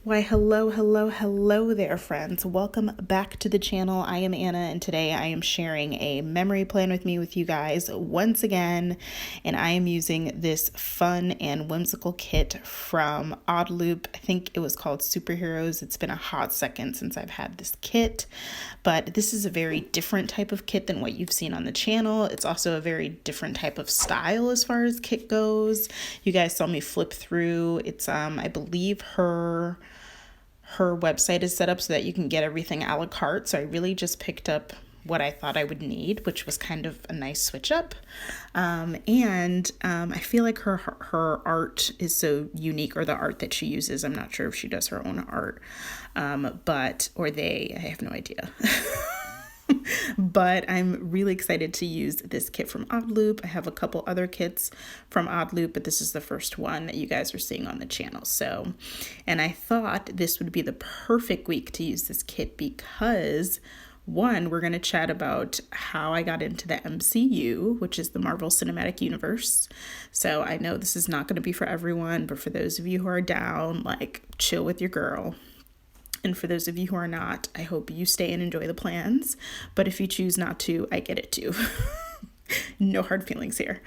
Why, hello there, friends. Welcome back to the channel. I am Anna, and today I am sharing a memory plan with you guys once again, and I am using this fun and whimsical kit from OddLoop. I think it was called Superheroes. It's been a hot second since I've had this kit, but this is a very different type of kit than what you've seen on the channel. It's also a very different type of style as far as kit goes. You guys saw me flip through. It's I believe her website is set up so that you can get everything a la carte. So I really just picked up what I thought I would need, which was kind of a nice switch up. I feel like her art is so unique, or the art that she uses. I'm not sure if she does her own art, I have no idea. But I'm really excited to use this kit from OddLoop. I have a couple other kits from OddLoop, but this is the first one that you guys are seeing on the channel. And I thought this would be the perfect week to use this kit because, one, we're going to chat about how I got into the MCU, which is the Marvel Cinematic Universe. So I know this is not going to be for everyone, but for those of you who are down, like, chill with your girl. And for those of you who are not, I hope you stay and enjoy the plans. But if you choose not to, I get it too. No hard feelings here.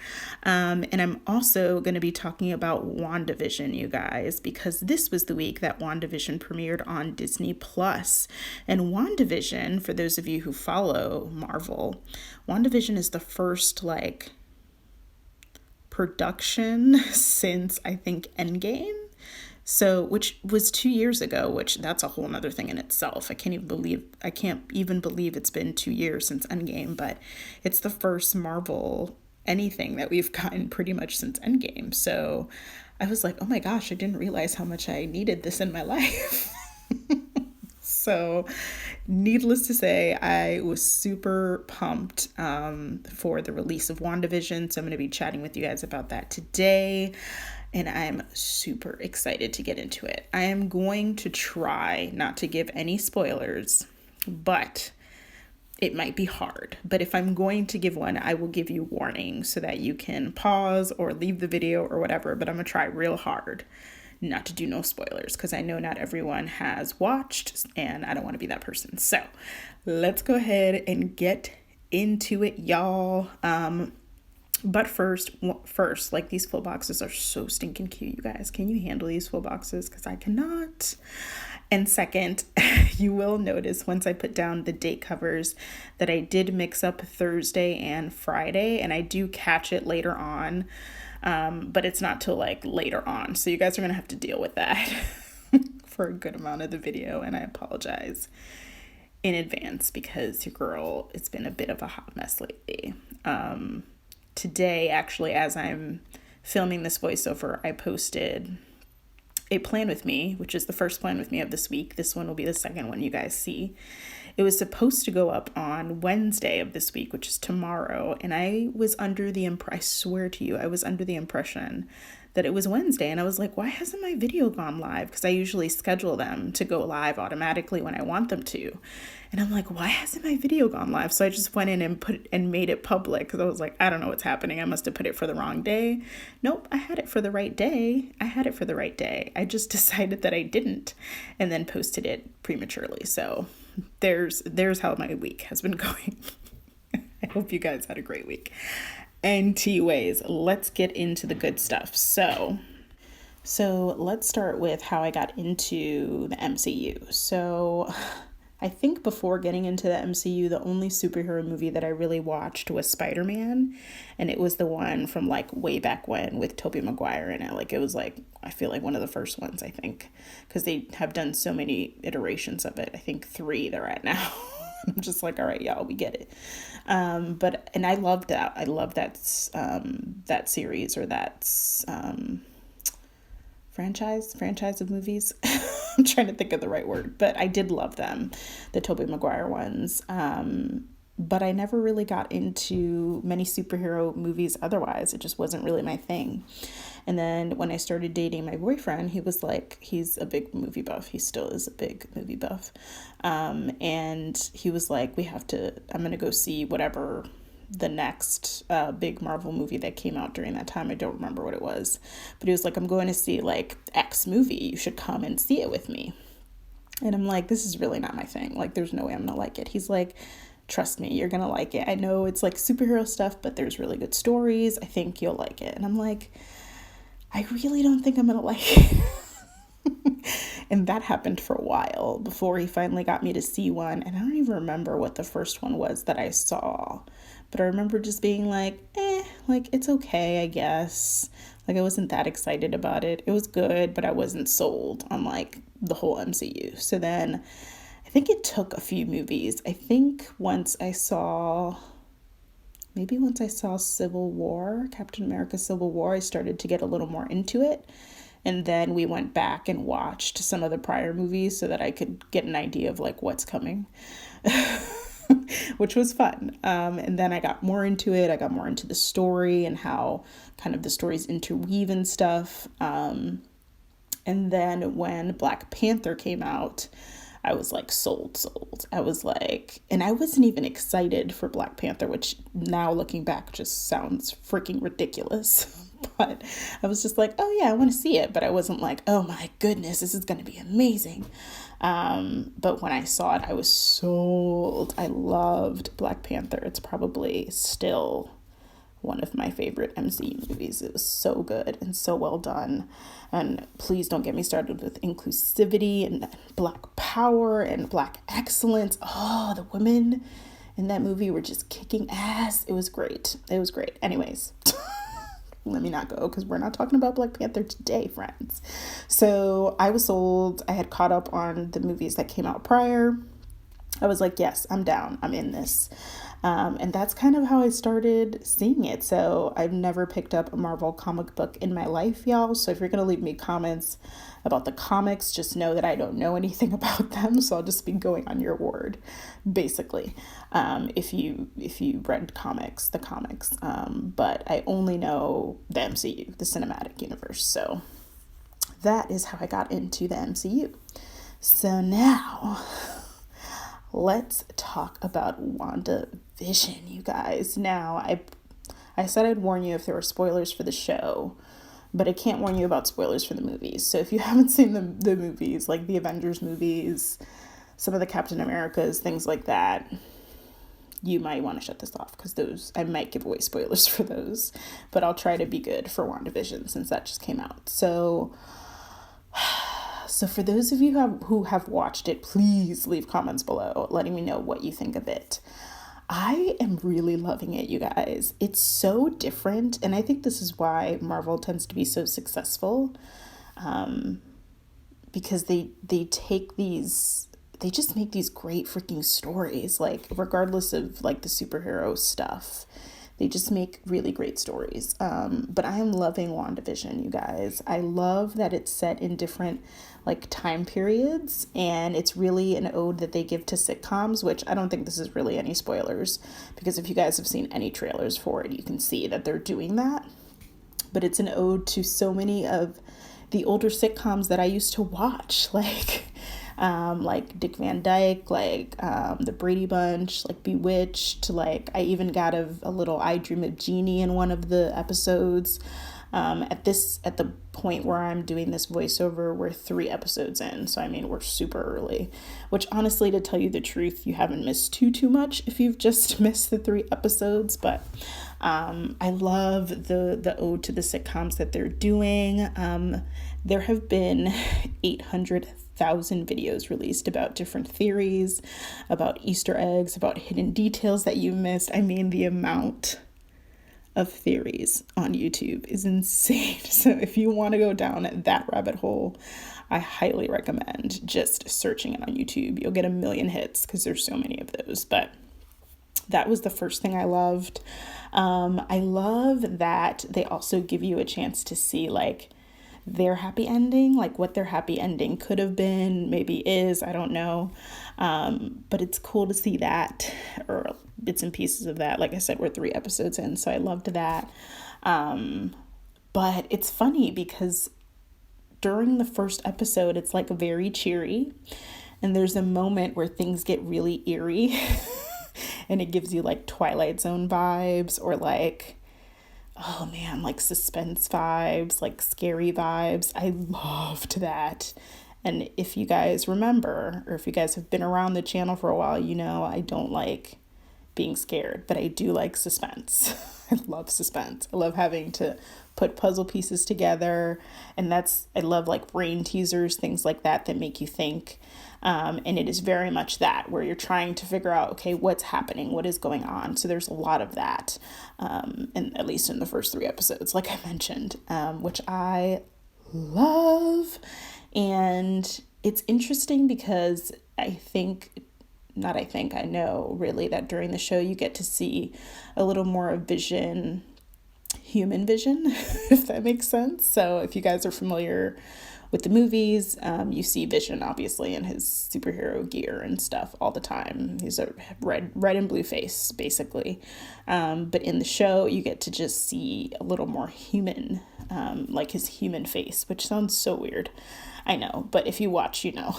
And I'm also going to be talking about WandaVision, you guys, because this was the week that WandaVision premiered on Disney Plus. And WandaVision, for those of you who follow Marvel, WandaVision is the first, production since, I think, Endgame. So, which was 2 years ago, which that's a whole nother thing in itself. I can't even believe it's been 2 years since Endgame, but it's the first Marvel anything that we've gotten pretty much since Endgame. So I was like, oh my gosh, I didn't realize how much I needed this in my life. So needless to say, I was super pumped for the release of WandaVision. So I'm going to be chatting with you guys about that today. And I'm super excited to get into it. I am going to try not to give any spoilers, but it might be hard. But if I'm going to give one, I will give you warning so that you can pause or leave the video or whatever. But I'm going to try real hard not to do no spoilers because I know not everyone has watched and I don't want to be that person. So let's go ahead and get into it, y'all. But first, like, these full boxes are so stinking cute, you guys. Can you handle these full boxes? Because I cannot. And second, you will notice once I put down the date covers that I did mix up Thursday and Friday, and I do catch it later on, but it's not till later on. So you guys are going to have to deal with that for a good amount of the video, and I apologize in advance because your girl, it's been a bit of a hot mess lately. Today, actually, as I'm filming this voiceover, I posted a plan with me, which is the first plan with me of this week. This one will be the second one you guys see. It was supposed to go up on Wednesday of this week, which is tomorrow. And I swear to you, I was under the impression that it was Wednesday. And I was like, why hasn't my video gone live? Because I usually schedule them to go live automatically when I want them to. And I'm like, why hasn't my video gone live? So I just went in and made it public because I was like, I don't know what's happening. I must have put it for the wrong day. Nope, I had it for the right day. I just decided that I didn't and then posted it prematurely. So there's how my week has been going. I hope you guys had a great week. Anyways, let's get into the good stuff. So let's start with how I got into the MCU. So I think before getting into the MCU, the only superhero movie that I really watched was Spider-Man. And it was the one from way back when with Tobey Maguire in it. It was I feel like one of the first ones, I think, because they have done so many iterations of it. I think 3 they're at now. I'm just like, all right, y'all, we get it. And I loved that. I love that series, or that franchise of movies. I'm trying to think of the right word, but I did love them, the Tobey Maguire ones. But I never really got into many superhero movies otherwise. It just wasn't really my thing. And then when I started dating my boyfriend, he was like, he's a big movie buff. He still is a big movie buff. And he was like, I'm going to go see whatever the next big Marvel movie that came out during that time. I don't remember what it was, but he was like, I'm going to see like X movie. You should come and see it with me. And I'm like, this is really not my thing. Like, there's no way I'm gonna like it. He's like, trust me, you're gonna like it. I know it's like superhero stuff, but there's really good stories. I think you'll like it. And I'm like, I really don't think I'm gonna like it. And that happened for a while before he finally got me to see one. And I don't even remember what the first one was that I saw. But I remember just being like, like, it's okay, I guess. Like, I wasn't that excited about it. It was good, but I wasn't sold on, like, the whole MCU. So then I think it took a few movies. I think once I saw Civil War, Captain America Civil War, I started to get a little more into it. And then we went back and watched some of the prior movies so that I could get an idea of like what's coming, which was fun. And then I got more into it. I got more into the story and how kind of the stories interweave and stuff. And then when Black Panther came out, I was like sold. I was like, and I wasn't even excited for Black Panther, which now looking back just sounds freaking ridiculous. But I was just like, oh yeah, I want to see it. But I wasn't like, oh my goodness, this is going to be amazing. But when I saw it, I was sold. I loved Black Panther. It's probably still one of my favorite MCU movies. It was so good and so well done. And please don't get me started with inclusivity and Black power and Black excellence. Oh, the women in that movie were just kicking ass. It was great. It was great. Anyways, let me not go because we're not talking about Black Panther today, friends. So I was sold. I had caught up on the movies that came out prior. I was like, yes, I'm down. I'm in this. And that's kind of how I started seeing it. So I've never picked up a Marvel comic book in my life, y'all. So if you're going to leave me comments about the comics, just know that I don't know anything about them. So I'll just be going on your word, basically. If you read the comics. But I only know the MCU, the cinematic universe. So that is how I got into the MCU. So now let's talk about WandaVision, you guys. Now, I said I'd warn you if there were spoilers for the show, but I can't warn you about spoilers for the movies. So if you haven't seen the movies, like the Avengers movies, some of the Captain Americas, things like that, you might want to shut this off because I might give away spoilers for those. But I'll try to be good for WandaVision since that just came out. So for those of you who have watched it, please leave comments below letting me know what you think of it. I am really loving it, you guys. It's so different, and I think this is why Marvel tends to be so successful, because they just make these great freaking stories, like regardless of like the superhero stuff. They just make really great stories. But I am loving WandaVision, you guys. I love that it's set in different like time periods, and it's really an ode that they give to sitcoms, which I don't think this is really any spoilers, because if you guys have seen any trailers for it, you can see that they're doing that. But it's an ode to so many of the older sitcoms that I used to watch, like Dick Van Dyke, the Brady Bunch, like Bewitched, like I even got a little I Dream of Jeannie in one of the episodes. At the point where I'm doing this voiceover, we're 3 episodes in, so I mean we're super early, which honestly, to tell you the truth, you haven't missed too much if you've just missed the 3 episodes. But I love the ode to the sitcoms that they're doing. There have been 800,000 videos released about different theories, about Easter eggs, about hidden details that you missed. I mean, the amount of theories on YouTube is insane. So if you want to go down that rabbit hole, I highly recommend just searching it on YouTube. You'll get a million hits because there's so many of those. But that was the first thing I loved. I love that they also give you a chance to see like their happy ending, like what their happy ending could have been, maybe is, I don't know. But it's cool to see that, or bits and pieces of that. Like I said, we're 3 episodes in, so I loved that. But it's funny because during the first episode, it's like very cheery, and there's a moment where things get really eerie. And it gives you like Twilight Zone vibes, or like, oh man, like suspense vibes, like scary vibes. I loved that. And if you guys remember, or if you guys have been around the channel for a while, you know I don't like being scared, but I do like suspense. I love suspense. I love having to put puzzle pieces together. And I love like brain teasers, things like that that make you think. And it is very much that, where you're trying to figure out, okay, what's happening? What is going on? So there's a lot of that, and at least in the first 3 episodes, like I mentioned, which I love. And it's interesting because I know really that during the show you get to see a little more of Vision, human Vision, if that makes sense. So if you guys are familiar with the movies, you see Vision obviously in his superhero gear and stuff all the time. He's a red and blue face basically. But in the show you get to just see a little more human, like his human face, which sounds so weird. I know, but if you watch, you know.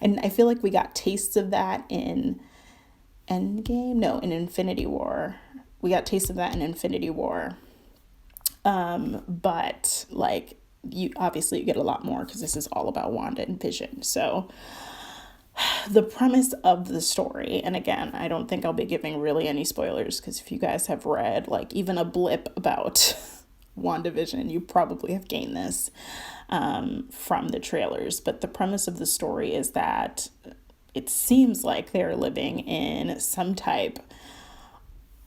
And I feel like we got tastes of that in in Infinity War. We got tastes of that in Infinity War. But like you get a lot more because this is all about Wanda and Vision. So the premise of the story, and again, I don't think I'll be giving really any spoilers because if you guys have read like even a blip about WandaVision, you probably have gained this from the trailers. But the premise of the story is that it seems like they're living in some type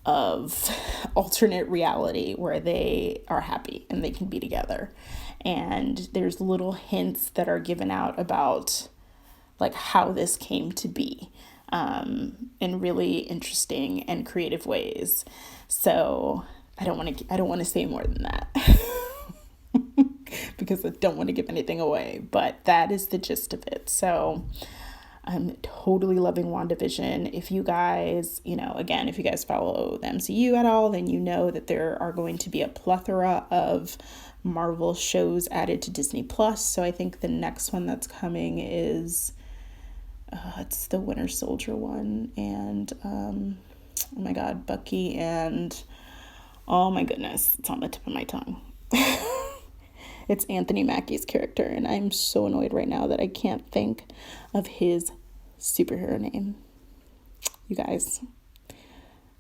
of alternate reality where they are happy and they can be together. And there's little hints that are given out about like how this came to be, in really interesting and creative ways. So I don't want to say more than that because I don't want to give anything away, but that is the gist of it. So I'm totally loving WandaVision. If you guys, again, if you guys follow the MCU at all, then you know that there are going to be a plethora of Marvel shows added to Disney Plus. So I think the next one that's coming is it's the Winter Soldier one, and oh my God, Bucky, and oh my goodness, it's on the tip of my tongue. It's Anthony Mackie's character, and I'm so annoyed right now that I can't think of his superhero name. You guys,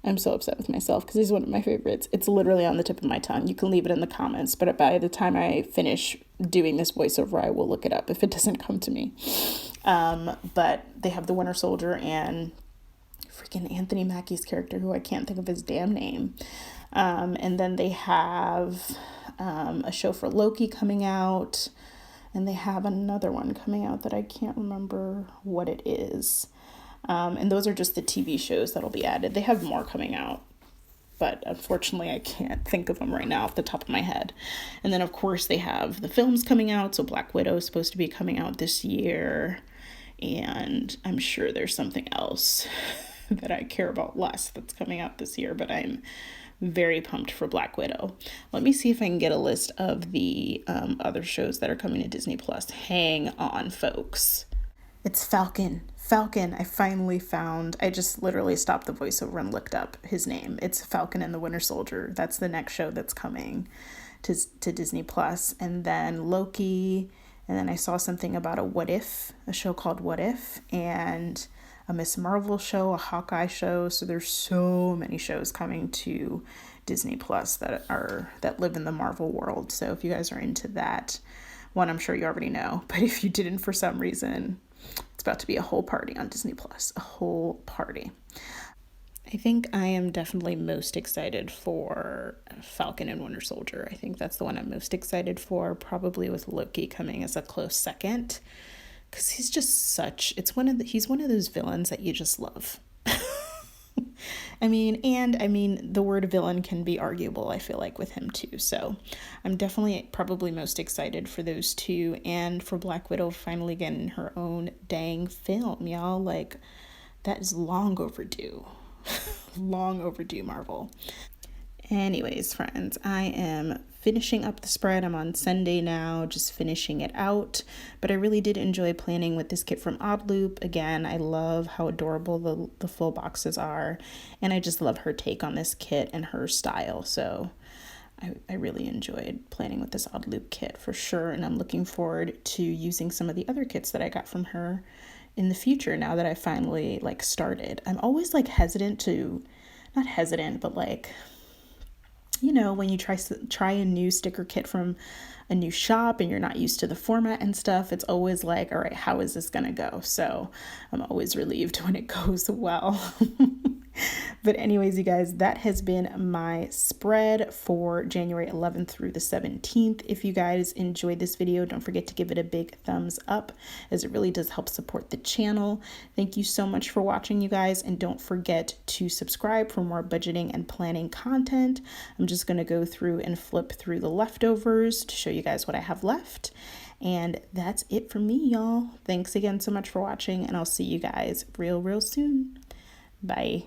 I'm so upset with myself because he's one of my favorites. It's literally on the tip of my tongue. You can leave it in the comments, but by the time I finish doing this voiceover, I will look it up if it doesn't come to me. But they have the Winter Soldier and freaking Anthony Mackie's character, who I can't think of his damn name. And then they have a show for Loki coming out, and they have another one coming out that I can't remember what it is. And those are just the TV shows that'll be added. They have more coming out, but unfortunately I can't think of them right now off the top of my head. And then of course they have the films coming out. So Black Widow is supposed to be coming out this year, and I'm sure there's something else that I care about less that's coming out this year, but I'm very pumped for Black Widow. Let me see if I can get a list of the other shows that are coming to Disney Plus. Hang on, folks. It's Falcon. I finally found, I just literally stopped the voiceover and looked up his name. It's Falcon and the Winter Soldier. That's the next show that's coming to Disney Plus. And then Loki, and then I saw something about a show called What If, and a Miss Marvel show, a Hawkeye show. So there's so many shows coming to Disney Plus that live in the Marvel world. So if you guys are into that one, I'm sure you already know, but if you didn't for some reason, it's about to be a whole party on Disney Plus, a whole party. I think I am definitely most excited for Falcon and Winter Soldier. I think that's the one I'm most excited for, probably with Loki coming as a close second. Because he's just he's one of those villains that you just love. I mean, the word villain can be arguable, I feel like, with him too. So I'm definitely probably most excited for those two, and for Black Widow finally getting her own dang film, y'all. Like, that is long overdue. Long overdue, Marvel. Anyways, friends, I am finishing up the spread. I'm on Sunday now, just finishing it out. But I really did enjoy planning with this kit from OddLoop. Again, I love how adorable the full boxes are. And I just love her take on this kit and her style. So I really enjoyed planning with this OddLoop kit for sure. And I'm looking forward to using some of the other kits that I got from her in the future now that I finally started. I'm always hesitant to, not hesitant, but when you try a new sticker kit from a new shop and you're not used to the format and stuff, it's always all right, how is this gonna go? So I'm always relieved when it goes well. But anyways, you guys, that has been my spread for January 11th through the 17th. If you guys enjoyed this video, don't forget to give it a big thumbs up, as it really does help support the channel. Thank you so much for watching, you guys, and don't forget to subscribe for more budgeting and planning content. I'm just going to go through and flip through the leftovers to show you guys what I have left. And that's it for me, y'all. Thanks again so much for watching, and I'll see you guys real soon. Bye.